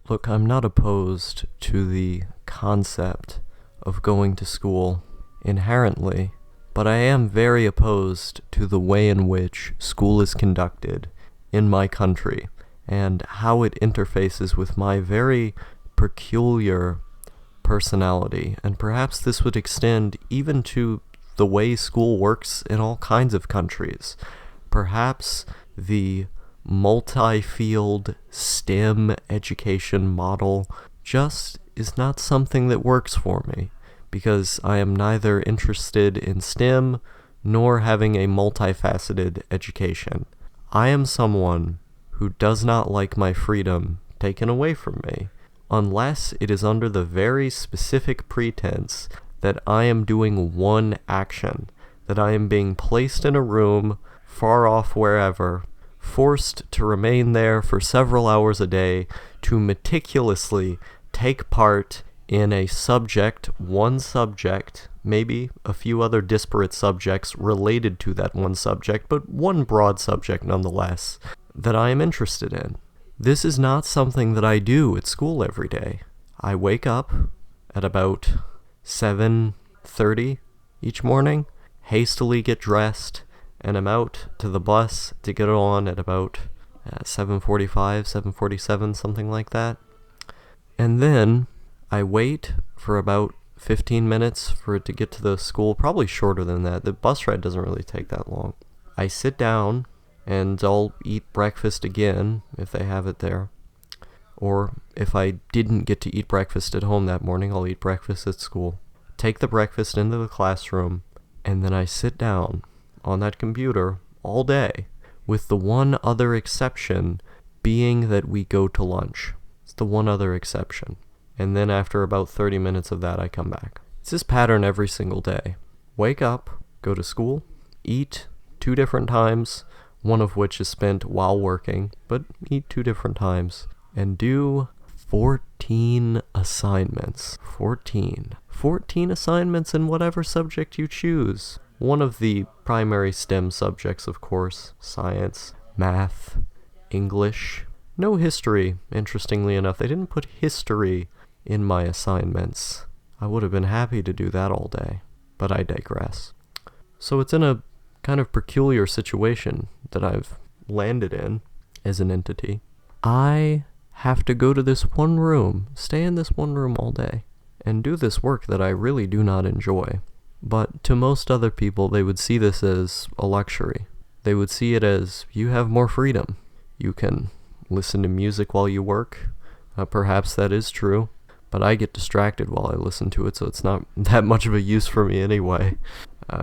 Look, I'm not opposed to the concept of going to school inherently, but I am very opposed to the way in which school is conducted in my country and how it interfaces with my very peculiar personality. And perhaps this would extend even to the way school works in all kinds of countries. Perhaps the multi-field STEM education model just is not something that works for me, because I am neither interested in STEM nor having a multifaceted education. I am someone who does not like my freedom taken away from me, unless it is under the very specific pretense that I am doing one action, that I am being placed in a room far off wherever, forced to remain there for several hours a day to meticulously take part in a subject, one subject, maybe a few other disparate subjects related to that one subject, but one broad subject nonetheless, that I am interested in. This is not something that I do at school every day. I wake up at about 7:30 each morning, hastily get dressed, and I'm out to the bus to get on at about 7:45, 7:47, something like that. And then I wait for about 15 minutes for it to get to the school, probably shorter than that. The bus ride doesn't really take that long. I sit down and I'll eat breakfast again if they have it there. Or if I didn't get to eat breakfast at home that morning, I'll eat breakfast at school. Take the breakfast into the classroom, and then I sit down on that computer all day, with the one other exception being that we go to lunch. It's the one other exception. And then after about 30 minutes of that, I come back. It's this pattern every single day. Wake up, go to school, eat 2 different times, one of which is spent while working, but eat 2 different times, and do 14 assignments. 14 assignments in whatever subject you choose. One of the primary STEM subjects, of course: science, math, English. No history, interestingly enough. They didn't put history in my assignments. I would have been happy to do that all day, but I digress. So it's in a kind of peculiar situation that I've landed in as an entity. I have to go to this one room, stay in this one room all day, and do this work that I really do not enjoy. But to most other people, they would see this as a luxury. They would see it as, you have more freedom. You can listen to music while you work. Perhaps that is true, but I get distracted while I listen to it, so it's not that much of a use for me anyway.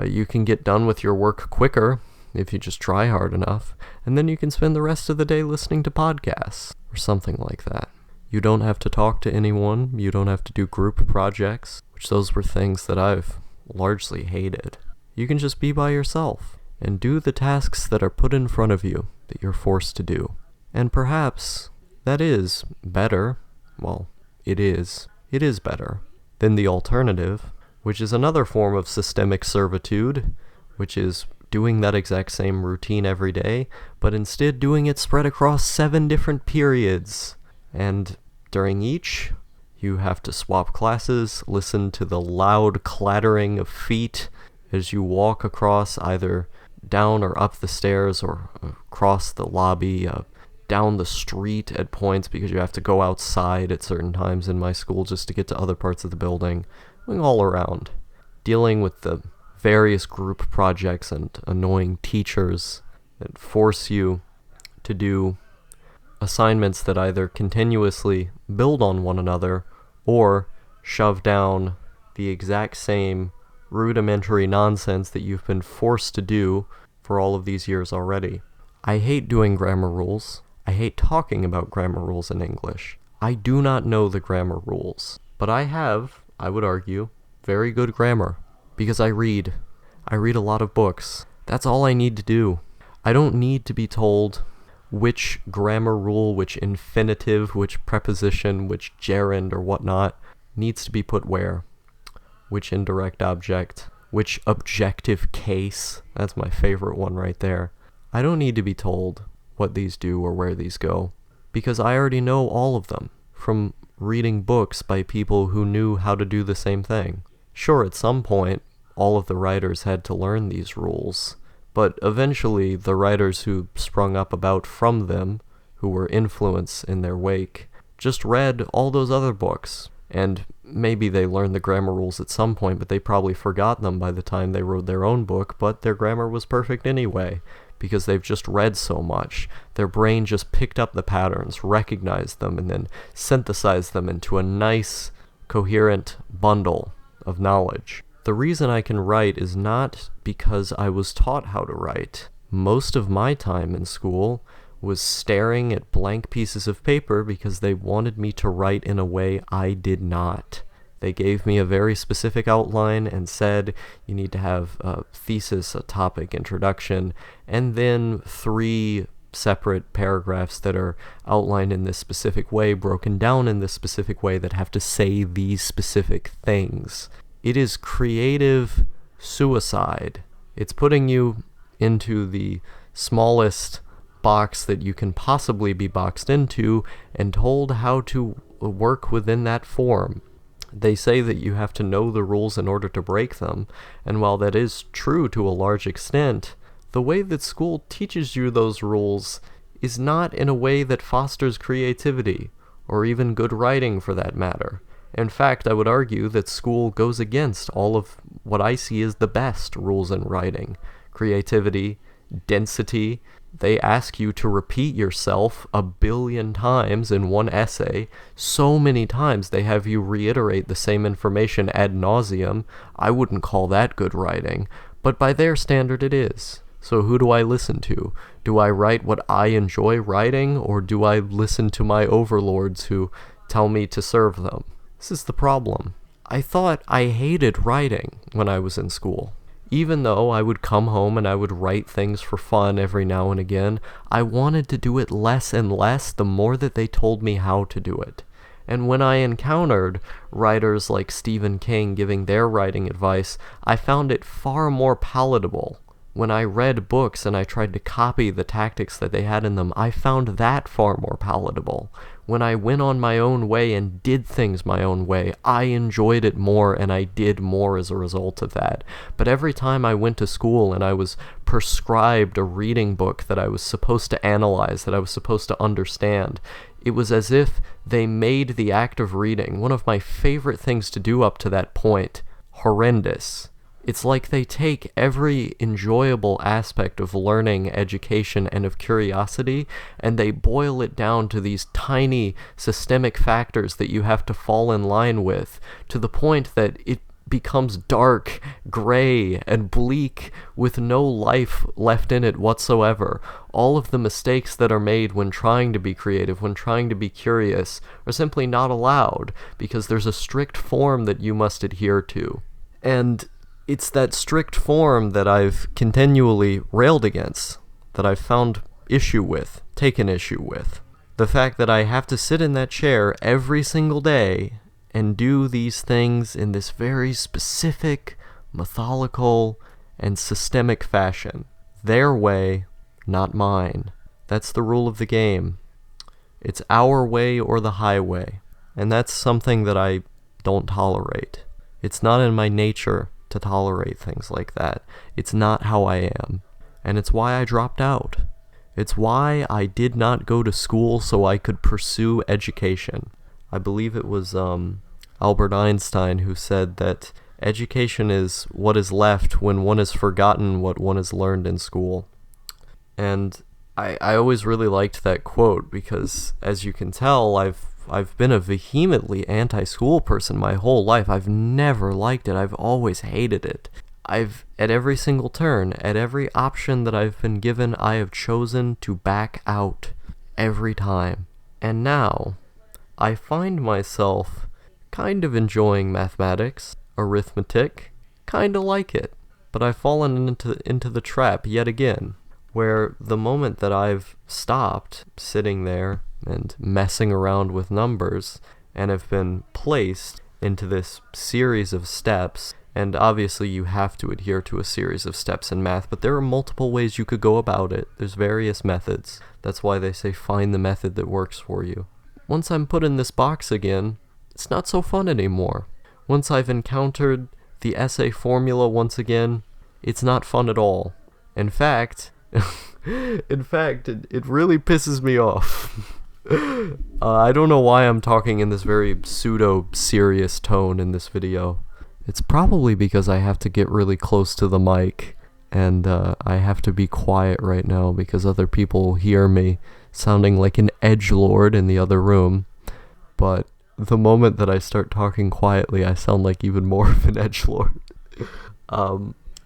You can get done with your work quicker if you just try hard enough, and then you can spend the rest of the day listening to podcasts or something like that. You don't have to talk to anyone. You don't have to do group projects, which those were things that I've largely hated. You can just be by yourself and do the tasks that are put in front of you that you're forced to do. And perhaps that is better. Well, it is better than the alternative, which is another form of systemic servitude, which is doing that exact same routine every day, but instead doing it spread across 7 different periods. And during each, you have to swap classes, listen to the loud clattering of feet as you walk across either down or up the stairs or across the lobby, down the street at points, because you have to go outside at certain times in my school just to get to other parts of the building, going all around, dealing with the various group projects and annoying teachers that force you to do assignments that either continuously build on one another or shove down the exact same rudimentary nonsense that you've been forced to do for all of these years already. I hate doing grammar rules. I hate talking about grammar rules in English. I do not know the grammar rules, but I have, I would argue, very good grammar, because I read. I read a lot of books. That's all I need to do. I don't need to be told which grammar rule, which infinitive, which preposition, which gerund or whatnot needs to be put where. Which indirect object, which objective case. That's my favorite one right there. I don't need to be told what these do or where these go, because I already know all of them from reading books by people who knew how to do the same thing. Sure, at some point, all of the writers had to learn these rules, but eventually the writers who sprung up about from them, who were influence in their wake, just read all those other books, and maybe they learned the grammar rules at some point, but they probably forgot them by the time they wrote their own book, but their grammar was perfect anyway, because they've just read so much. Their brain just picked up the patterns, recognized them, and then synthesized them into a nice, coherent bundle of knowledge. The reason I can write is not because I was taught how to write. Most of my time in school was staring at blank pieces of paper because they wanted me to write in a way I did not. They gave me a very specific outline and said, you need to have a thesis, a topic, introduction, and then 3 separate paragraphs that are outlined in this specific way, broken down in this specific way, that have to say these specific things. It is creative suicide. It's putting you into the smallest box that you can possibly be boxed into and told how to work within that form. They say that you have to know the rules in order to break them, and while that is true to a large extent, the way that school teaches you those rules is not in a way that fosters creativity, or even good writing for that matter. In fact, I would argue that school goes against all of what I see as the best rules in writing. Creativity, density. They ask you to repeat yourself 1 billion times in one essay. So many times they have you reiterate the same information ad nauseum. I wouldn't call that good writing, but by their standard it is. So who do I listen to? Do I write what I enjoy writing, or do I listen to my overlords who tell me to serve them? This is the problem. I thought I hated writing when I was in school. Even though I would come home and I would write things for fun every now and again, I wanted to do it less and less the more that they told me how to do it. And when I encountered writers like Stephen King giving their writing advice, I found it far more palatable. When I read books and I tried to copy the tactics that they had in them, I found that far more palatable. When I went on my own way and did things my own way, I enjoyed it more and I did more as a result of that. But every time I went to school and I was prescribed a reading book that I was supposed to analyze, that I was supposed to understand, it was as if they made the act of reading, one of my favorite things to do up to that point, horrendous. It's like they take every enjoyable aspect of learning, education, and of curiosity, and they boil it down to these tiny systemic factors that you have to fall in line with, to the point that it becomes dark, gray, and bleak, with no life left in it whatsoever. All of the mistakes that are made when trying to be creative, when trying to be curious, are simply not allowed, because there's a strict form that you must adhere to. And it's that strict form that I've continually railed against, that I've found issue with, taken issue with. The fact that I have to sit in that chair every single day and do these things in this very specific, methodical, and systemic fashion. Their way, not mine. That's the rule of the game. It's our way or the highway, and that's something that I don't tolerate. It's not in my nature to tolerate things like that. It's not how I am, and it's why I dropped out. It's why I did not go to school so I could pursue education. I believe it was Albert Einstein who said that education is what is left when one has forgotten what one has learned in school. And I always really liked that quote because, as you can tell, I've been a vehemently anti-school person my whole life. I've never liked it. I've always hated it. At every single turn, at every option that I've been given, I have chosen to back out every time. And now, I find myself kind of enjoying mathematics, arithmetic, kinda like it. But I've fallen into the trap yet again, where the moment that I've stopped sitting there and messing around with numbers, and have been placed into this series of steps, and obviously you have to adhere to a series of steps in math, but there are multiple ways you could go about it. There's various methods. That's why they say find the method that works for you. once I'm put in this box again, it's not so fun anymore. Once I've encountered the essay formula once again, it's not fun at all. In fact, it really pisses me off. I don't know why I'm talking in this very pseudo-serious tone in this video. It's probably because I have to get really close to the mic, and I have to be quiet right now because other people hear me sounding like an edgelord in the other room. But the moment that I start talking quietly, I sound like even more of an edgelord.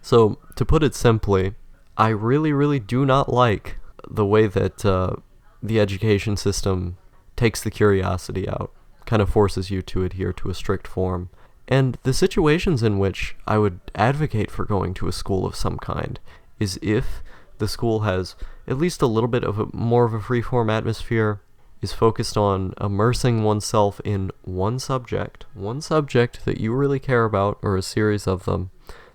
So, to put it simply, I really, really do not like the way that the education system takes the curiosity out, kind of forces you to adhere to a strict form. And the situations in which I would advocate for going to a school of some kind is if the school has at least a little bit of more of a free-form atmosphere, is focused on immersing oneself in one subject that you really care about, or a series of them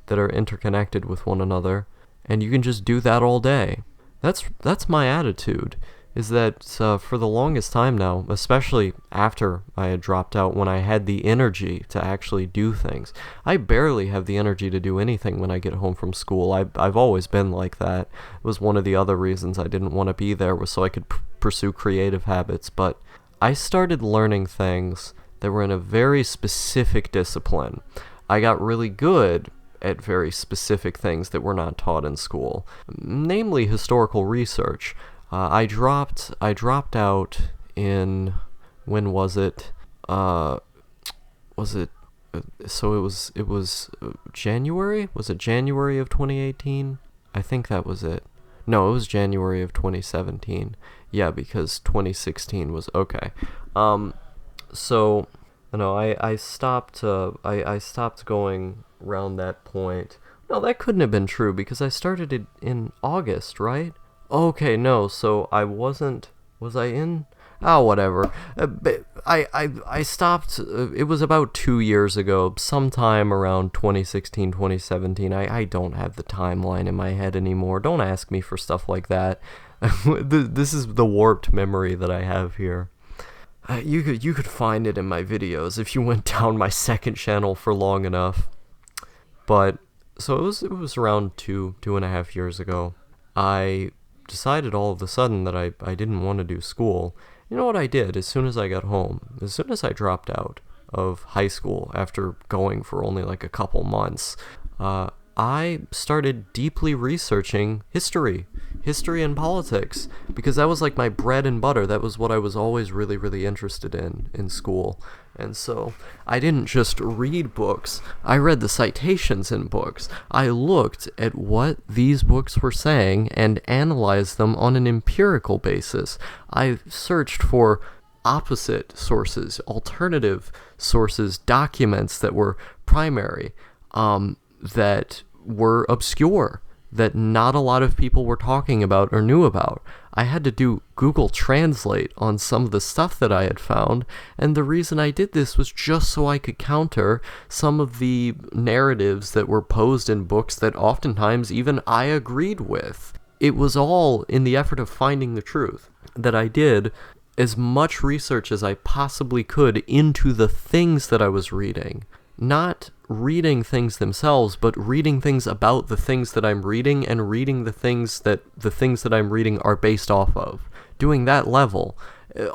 that are interconnected with one another, and you can just do that all day. That's my attitude, is that for the longest time now, especially after I had dropped out, when I had the energy to actually do things. I barely have the energy to do anything when I get home from school. I've always been like that. It was one of the other reasons I didn't want to be there, was so I could pursue creative habits. But I started learning things that were in a very specific discipline. I got really good at very specific things that were not taught in school, namely historical research. I dropped out in, when was it? So it was January? Was it January of 2018? I think that was it. No, it was January of 2017. Yeah, because 2016 was okay. So, I stopped. I stopped going around that point. No, that couldn't have been true because I started it in August, right? Okay, no, so I wasn't, was I in? Oh, whatever. I stopped, it was about 2 years ago, sometime around 2016, 2017. I don't have the timeline in my head anymore. Don't ask me for stuff like that. This is the warped memory that I have here. You could find it in my videos if you went down my second channel for long enough. But, so it was around 2.5 years ago. I decided all of a sudden that I didn't want to do school. You know what I did as soon as I got home? As soon as I dropped out of high school after going for only like a couple months, I started deeply researching history and politics, because that was like my bread and butter. That was what I was always really, really interested in school. And so I didn't just read books, I read the citations in books. I looked at what these books were saying and analyzed them on an empirical basis. I searched for opposite sources, alternative sources, documents that were primary, that were obscure, that not a lot of people were talking about or knew about. I had to do Google Translate on some of the stuff that I had found, and the reason I did this was just so I could counter some of the narratives that were posed in books that oftentimes even I agreed with. It was all in the effort of finding the truth that I did as much research as I possibly could into the things that I was reading. Not reading things themselves, but reading things about the things that I'm reading, and reading the things that I'm reading are based off of. Doing that level,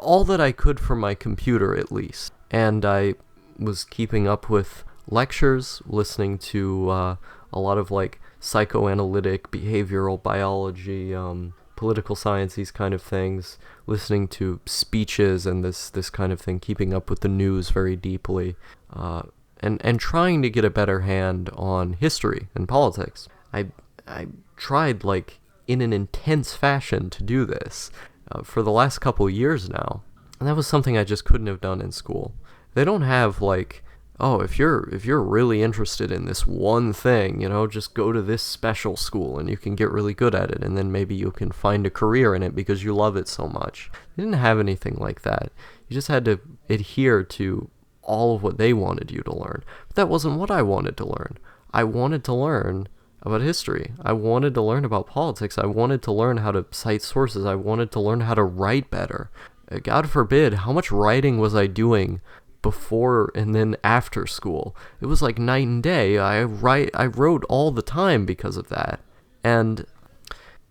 all that I could from my computer at least. And I was keeping up with lectures, listening to a lot of like psychoanalytic, behavioral biology, political science, these kind of things, listening to speeches and this kind of thing, keeping up with the news very deeply. And trying to get a better hand on history and politics. I tried, like, in an intense fashion to do this for the last couple years now. And that was something I just couldn't have done in school. They don't have, like, oh, if you're really interested in this one thing, just go to this special school and you can get really good at it, and then maybe you can find a career in it because you love it so much. They didn't have anything like that. You just had to adhere to all of what they wanted you to learn. But that wasn't what I wanted to learn. I wanted to learn about history. I wanted to learn about politics. I wanted to learn how to cite sources. I wanted to learn how to write better. God forbid, how much writing was I doing before and then after school? It was like night and day. I wrote all the time because of that. And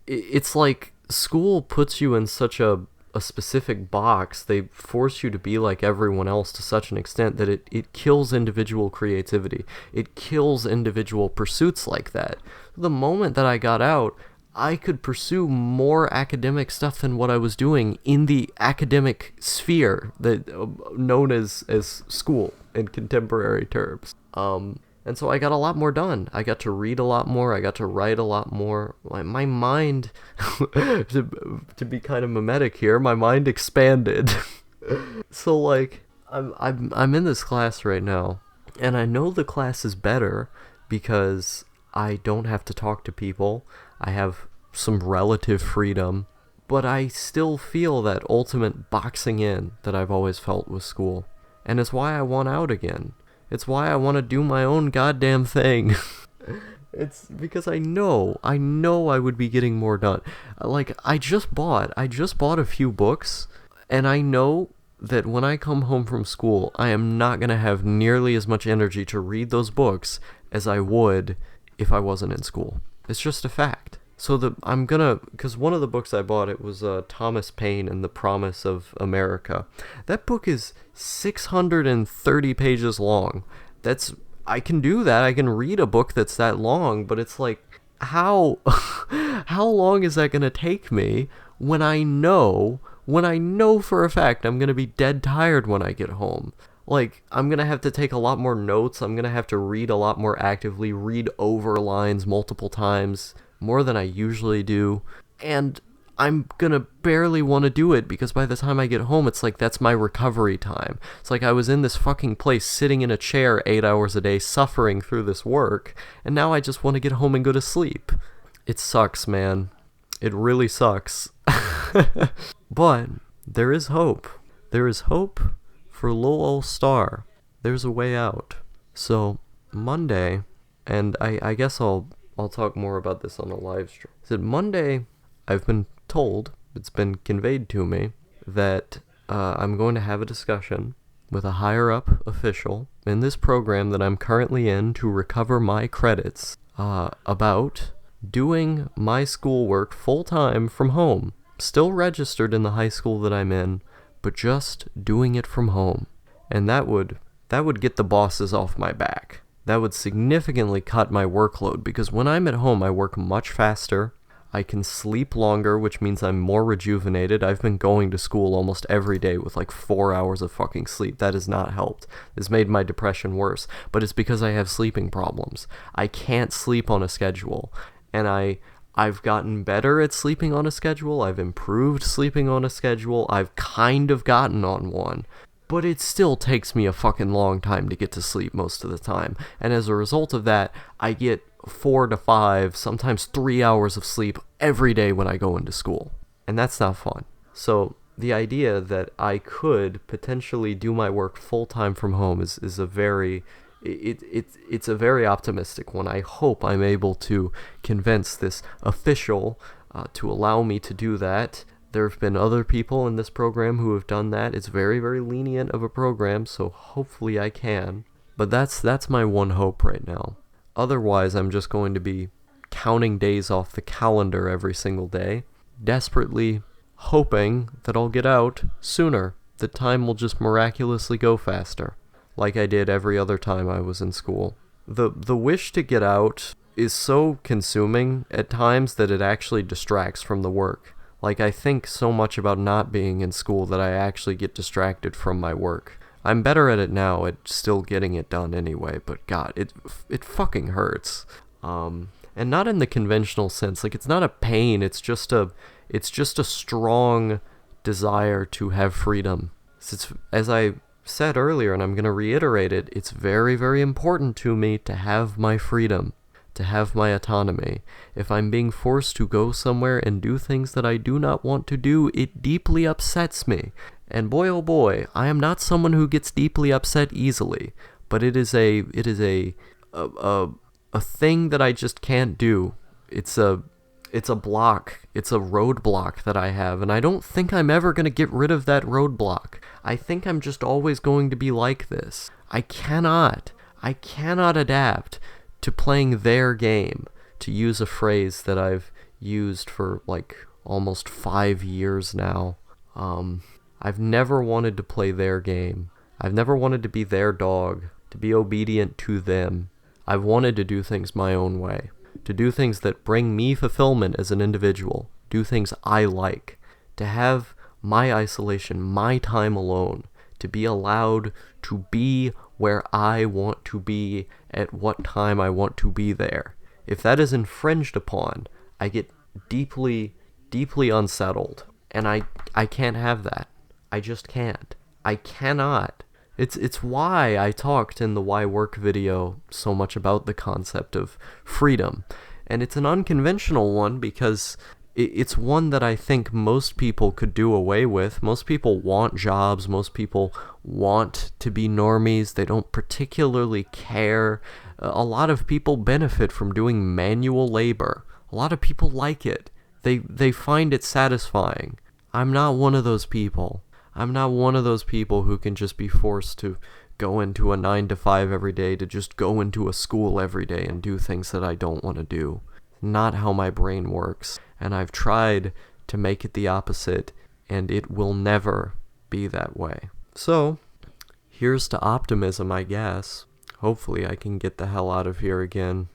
it's like school puts you in such a specific box. They force you to be like everyone else to such an extent that it kills individual creativity. It kills individual pursuits like that. The moment that I got out, I could pursue more academic stuff than what I was doing in the academic sphere that known as school in contemporary terms. And so I got a lot more done. I got to read a lot more. I got to write a lot more. My mind, to be kind of mimetic here, my mind expanded. So like, I'm in this class right now, and I know the class is better because I don't have to talk to people. I have some relative freedom, but I still feel that ultimate boxing in that I've always felt with school. And it's why I want out again. It's why I want to do my own goddamn thing. It's because I know I would be getting more done. Like, I just bought a few books, and I know that when I come home from school, I am not going to have nearly as much energy to read those books as I would if I wasn't in school. It's just a fact. So because one of the books I bought, it was Thomas Paine and the Promise of America. That book is 630 pages long. I can do that. I can read a book that's that long, but it's like, how long is that going to take me when I know for a fact I'm going to be dead tired when I get home? Like, I'm going to have to take a lot more notes. I'm going to have to read a lot more actively, read over lines multiple times, more than I usually do, and I'm gonna barely want to do it because by the time I get home, it's like that's my recovery time. It's like I was in this fucking place sitting in a chair 8 hours a day suffering through this work, and now I just want to get home and go to sleep. It sucks, man. It really sucks. But there is hope. There is hope for Lil Ol Star. There's a way out. So, Monday, and I guess I'll talk more about this on a live stream. So Monday, I've been told, it's been conveyed to me, that I'm going to have a discussion with a higher-up official in this program that I'm currently in to recover my credits about doing my schoolwork full-time from home. Still registered in the high school that I'm in, but just doing it from home. And that would get the bosses off my back. That would significantly cut my workload, because when I'm at home, I work much faster. I can sleep longer, which means I'm more rejuvenated. I've been going to school almost every day with like 4 hours of fucking sleep. That has not helped. It's made my depression worse, but it's because I have sleeping problems. I can't sleep on a schedule, and I've gotten better at sleeping on a schedule. I've improved sleeping on a schedule. I've kind of gotten on one. But it still takes me a fucking long time to get to sleep most of the time. And as a result of that, I get 4 to 5, sometimes 3 hours of sleep every day when I go into school. And that's not fun. So the idea that I could potentially do my work full-time from home is a very... It's a very optimistic one. I hope I'm able to convince this official to allow me to do that. There have been other people in this program who have done that. It's very, very lenient of a program, so hopefully I can. But that's my one hope right now. Otherwise, I'm just going to be counting days off the calendar every single day, desperately hoping that I'll get out sooner, that time will just miraculously go faster, like I did every other time I was in school. The wish to get out is so consuming at times that it actually distracts from the work. Like, I think so much about not being in school that I actually get distracted from my work. I'm better at it now, at still getting it done anyway, but God, it fucking hurts. And not in the conventional sense. Like, it's not a pain, it's just a strong desire to have freedom. It's, as I said earlier, and I'm going to reiterate it, it's very, very important to me to have my freedom, to have my autonomy. If I'm being forced to go somewhere and do things that I do not want to do, it deeply upsets me. And boy oh boy, I am not someone who gets deeply upset easily, but it is a thing that I just can't do. It's a It's a block. It's a roadblock that I have, and I don't think I'm ever going to get rid of that roadblock. I think I'm just always going to be like this. I cannot adapt to playing their game, to use a phrase that I've used for like almost 5 years now. I've never wanted to play their game. I've never wanted to be their dog, to be obedient to them. I've wanted to do things my own way, to do things that bring me fulfillment as an individual, do things I like, to have my isolation, my time alone, to be allowed to be where I want to be at what time I want to be there. If that is infringed upon, I get deeply, deeply unsettled. And I can't have that. I just can't. I cannot. It's why I talked in the Why Work video so much about the concept of freedom. And it's an unconventional one because it's one that I think most people could do away with. Most people want jobs. Most people want to be normies. They don't particularly care. A lot of people benefit from doing manual labor. A lot of people like it. They find it satisfying. I'm not one of those people. I'm not one of those people who can just be forced to go into a 9 to 5 every day, to just go into a school every day and do things that I don't want to do. Not how my brain works. And I've tried to make it the opposite, and it will never be that way. So, here's to optimism, I guess. Hopefully I can get the hell out of here again.